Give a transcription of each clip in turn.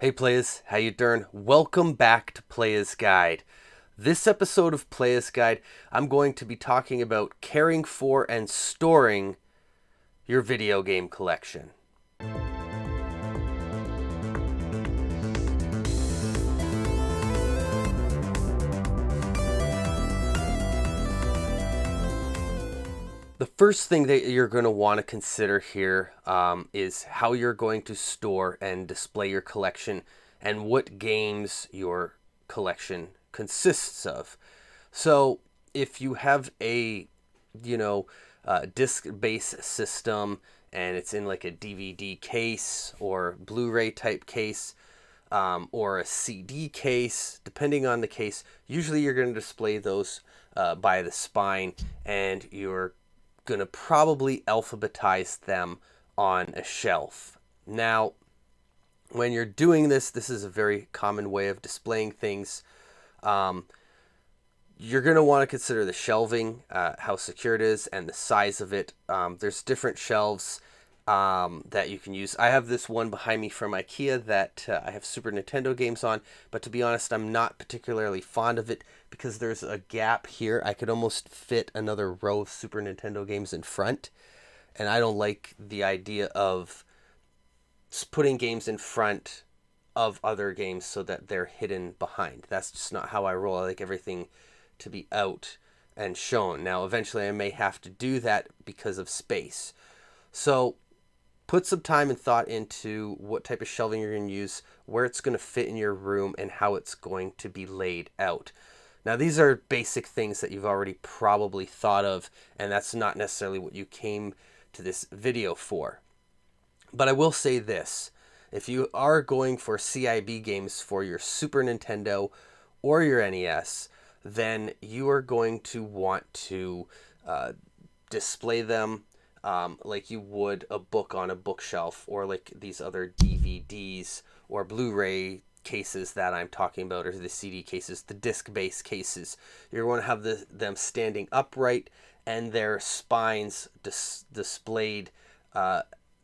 Hey Playas, how you doing? Welcome back to Playas Guide. This episode of Playas Guide, I'm going to be talking about caring for and storing your video game collection. The first thing that you're going to want to consider here is how you're going to store and display your collection and what games your collection consists of. So, if you have a, disc-based system and it's in like a DVD case or Blu-ray type case, or a CD case, depending on the case, usually you're going to display those by the spine, and you're going to probably alphabetize them on a shelf. Now, when you're doing this, this is a very common way of displaying things. You're going to want to consider the shelving, how secure it is, and the size of it. There's different shelves that you can use. I have this one behind me from IKEA that I have Super Nintendo games on, but to be honest, I'm not particularly fond of it because there's a gap here. I could almost fit another row of Super Nintendo games in front, and I don't like the idea of putting games in front of other games so that they're hidden behind. That's just not how I roll. I like everything to be out and shown. Now, eventually I may have to do that because of space. So put some time and thought into what type of shelving you're going to use, where it's going to fit in your room, and how it's going to be laid out. Now, these are basic things that you've already probably thought of, and that's not necessarily what you came to this video for. But I will say this. If you are going for CIB games for your Super Nintendo or your NES, then you are going to want to display them like you would a book on a bookshelf, or like these other DVDs or Blu-ray cases that I'm talking about, or the CD cases, the disc-based cases. You're going to have them standing upright and their spines displayed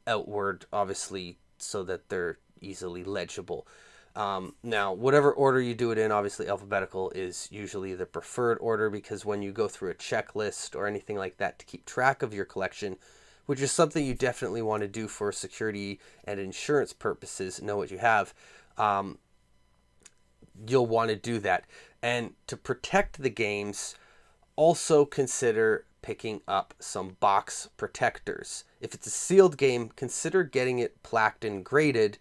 outward, obviously, so that they're easily legible. Now, whatever order you do it in, obviously alphabetical is usually the preferred order, because when you go through a checklist or anything like that to keep track of your collection, which is something you definitely want to do for security and insurance purposes, know what you have, you'll want to do that. And to protect the games, also consider picking up some box protectors. If it's a sealed game, consider getting it plaqued and graded,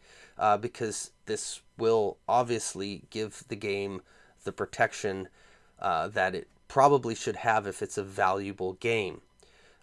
because this will obviously give the game the protection that it probably should have if it's a valuable game.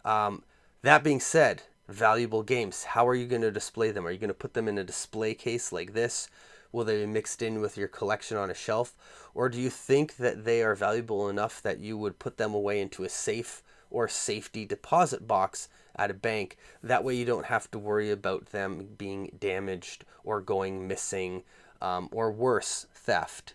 That being said, valuable games, how are you going to display them? Are you going to put them in a display case like this? Will they be mixed in with your collection on a shelf? Or do you think that they are valuable enough that you would put them away into a safe or safety deposit box at a bank? That way you don't have to worry about them being damaged or going missing, or worse, theft.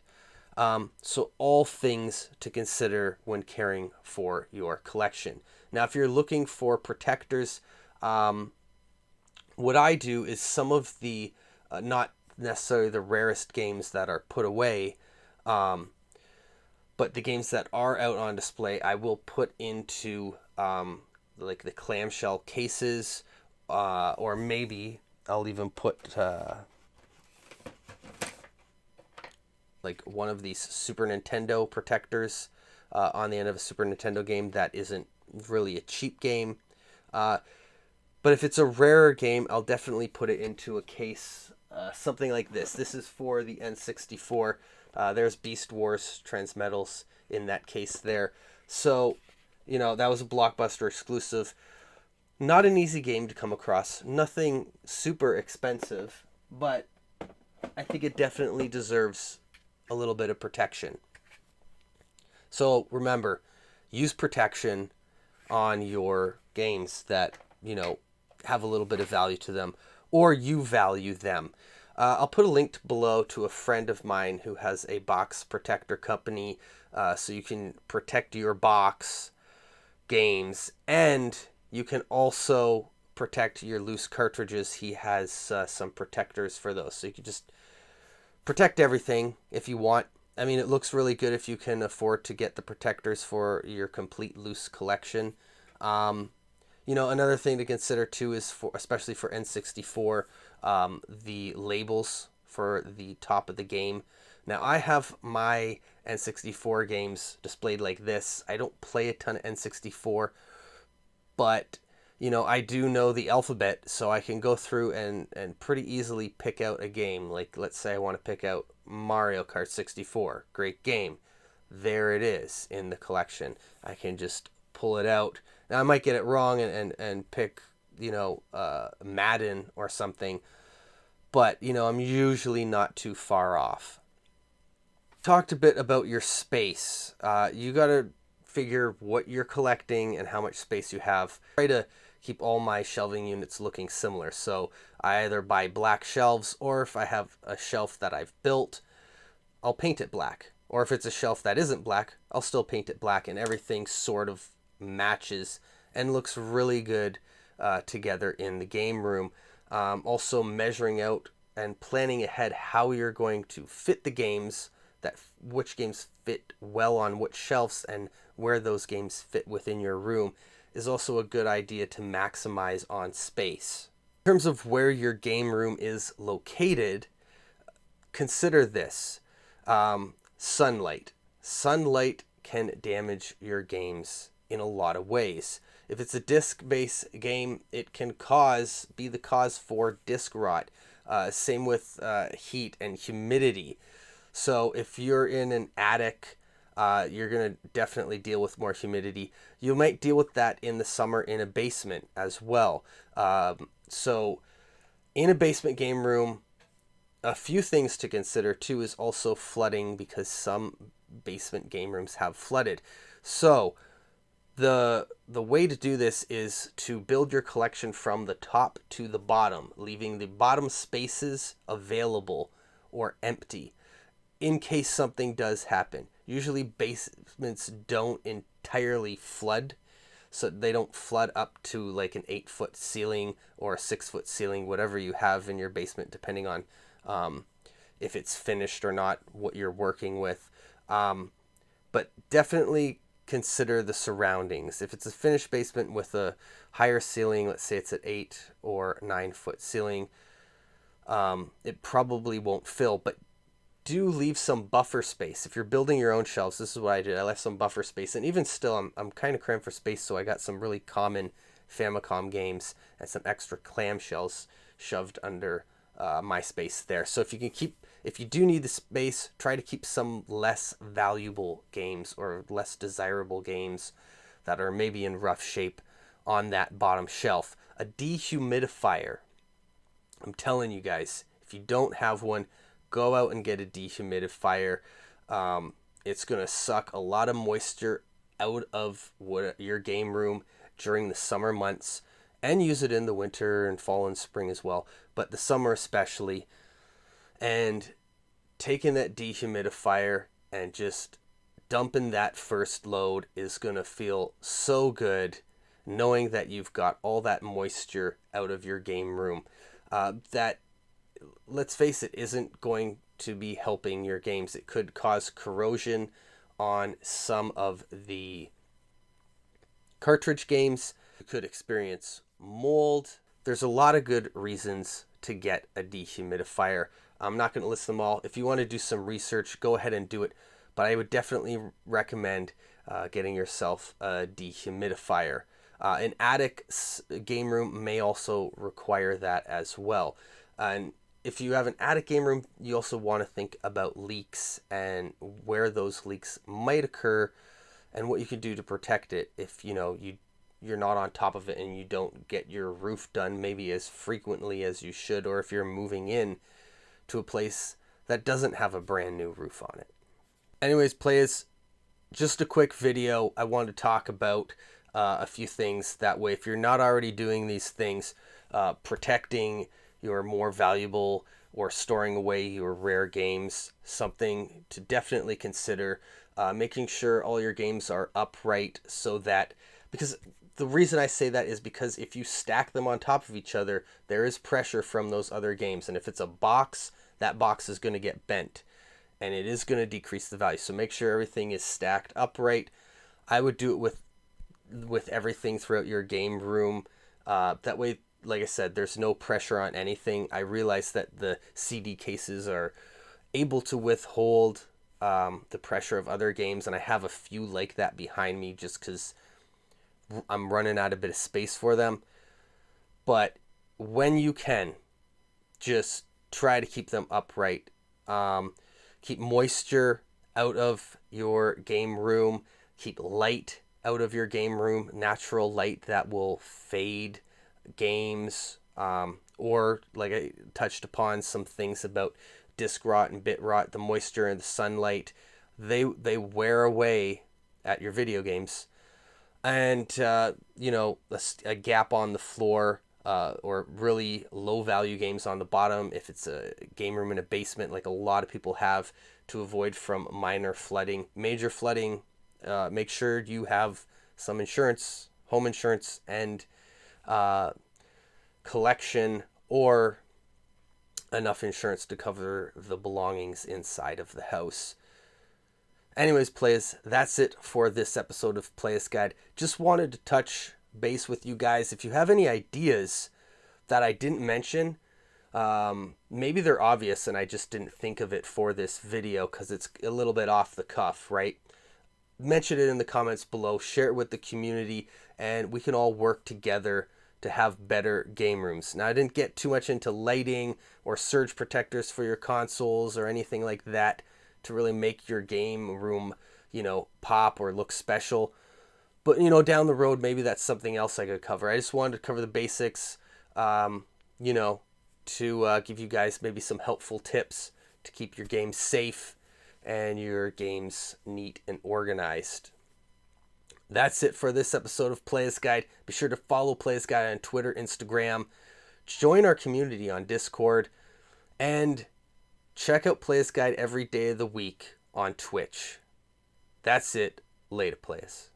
So all things to consider when caring for your collection. Now, if you're looking for protectors, what I do is some of the not necessarily the rarest games that are put away, but the games that are out on display, I will put into like the clamshell cases, or maybe I'll even put like one of these Super Nintendo protectors on the end of a Super Nintendo game that isn't really a cheap game. But if it's a rarer game, I'll definitely put it into a case, something like this. This is for the N64. There's Beast Wars Transmetals in that case there. So, that was a Blockbuster exclusive. Not an easy game to come across. Nothing super expensive, but I think it definitely deserves a little bit of protection. So remember, use protection on your games that, have a little bit of value to them, or you value them. I'll put a link below to a friend of mine who has a box protector company, so you can protect your box games, and you can also protect your loose cartridges. He has some protectors for those, so you can just Protect everything if you want. I mean, it looks really good if you can afford to get the protectors for your complete loose collection. Um, Another thing to consider too is, for especially for N64, the labels for the top of the game. Now, I have my N64 games displayed like this. I don't play a ton of N64, but I do know the alphabet, so I can go through and pretty easily pick out a game. Like, let's say I want to pick out Mario Kart 64. Great game. There it is in the collection. I can just pull it out. Now, I might get it wrong and pick, Madden or something, but, I'm usually not too far off. Talked a bit about your space. You got to figure what you're collecting and how much space you have. Try to keep all my shelving units looking similar. So I either buy black shelves, or if I have a shelf that I've built, I'll paint it black. Or if it's a shelf that isn't black, I'll still paint it black, and everything sort of matches and looks really good together in the game room. Also measuring out and planning ahead how you're going to fit the games, which games fit well on which shelves and where those games fit within your room is also a good idea to maximize on space. In terms of where your game room is located, consider this. Sunlight. Sunlight can damage your games in a lot of ways. If it's a disc-based game, it can be the cause for disc rot. Same with heat and humidity. So if you're in an attic, you're going to definitely deal with more humidity. You might deal with that in the summer in a basement as well. So in a basement game room, a few things to consider too is also flooding, because some basement game rooms have flooded. So the way to do this is to build your collection from the top to the bottom, leaving the bottom spaces available or empty in case something does happen. Usually basements don't entirely flood, so they don't flood up to like an 8-foot ceiling or a 6-foot ceiling, whatever you have in your basement, depending on if it's finished or not, what you're working with. But definitely consider the surroundings. If it's a finished basement with a higher ceiling, let's say it's at 8 or 9-foot ceiling, it probably won't fill, but do leave some buffer space. If you're building your own shelves, this is what I did. I left some buffer space, and even still, I'm kind of cramped for space, so I got some really common Famicom games and some extra clamshells shoved under my space there. So if you do need the space, try to keep some less valuable games or less desirable games that are maybe in rough shape on that bottom shelf. A dehumidifier. I'm telling you guys, if you don't have one, go out and get a dehumidifier. It's going to suck a lot of moisture out of your game room during the summer months, and use it in the winter and fall and spring as well, but the summer especially. And taking that dehumidifier and just dumping that first load is going to feel so good, knowing that you've got all that moisture out of your game room. That, let's face it, isn't going to be helping your games. It could cause corrosion on some of the cartridge games. You could experience mold. There's a lot of good reasons to get a dehumidifier. I'm not going to list them all. If you want to do some research, go ahead and do it, but I would definitely recommend getting yourself a dehumidifier. An attic game room may also require that as well. And if you have an attic game room, you also want to think about leaks and where those leaks might occur and what you can do to protect it if you're not on top of it and you don't get your roof done maybe as frequently as you should, or if you're moving in to a place that doesn't have a brand new roof on it. Anyways, Playas, just a quick video. I wanted to talk about a few things. That way, if you're not already doing these things, protecting your more valuable or storing away your rare games, something to definitely consider. Making sure all your games are upright, so that, because the reason I say that is because if you stack them on top of each other, there is pressure from those other games. And if it's a box that box is going to get bent and it is going to decrease the value. So make sure everything is stacked upright. I would do it with everything throughout your game room. That way, like I said, there's no pressure on anything. I realize that the CD cases are able to withhold the pressure of other games, and I have a few like that behind me just because I'm running out a bit of space for them. But when you can, just try to keep them upright. Keep moisture out of your game room. Keep light out of your game room. Natural light that will fade games. Or, like I touched upon, some things about disc rot and bit rot. The moisture and the sunlight, they wear away at your video games. And, a gap on the floor, or really low value games on the bottom, if it's a game room in a basement like a lot of people have, to avoid from minor flooding. Major flooding, make sure you have some insurance, home insurance, and collection, or enough insurance to cover the belongings inside of the house. Anyways, Playas, that's it for this episode of Playas Guide. Just wanted to touch base with you guys. If you have any ideas that I didn't mention, maybe they're obvious and I just didn't think of it for this video because it's a little bit off the cuff, right? Mention it in the comments below, share it with the community, and we can all work together to have better game rooms. Now, I didn't get too much into lighting or surge protectors for your consoles or anything like that to really make your game room, pop or look special. But, down the road, maybe that's something else I could cover. I just wanted to cover the basics, to give you guys maybe some helpful tips to keep your games safe and your games neat and organized. That's it for this episode of Playas Guide. Be sure to follow Playas Guide on Twitter, Instagram. Join our community on Discord. And check out Playas Guide every day of the week on Twitch. That's it. Later, Playas.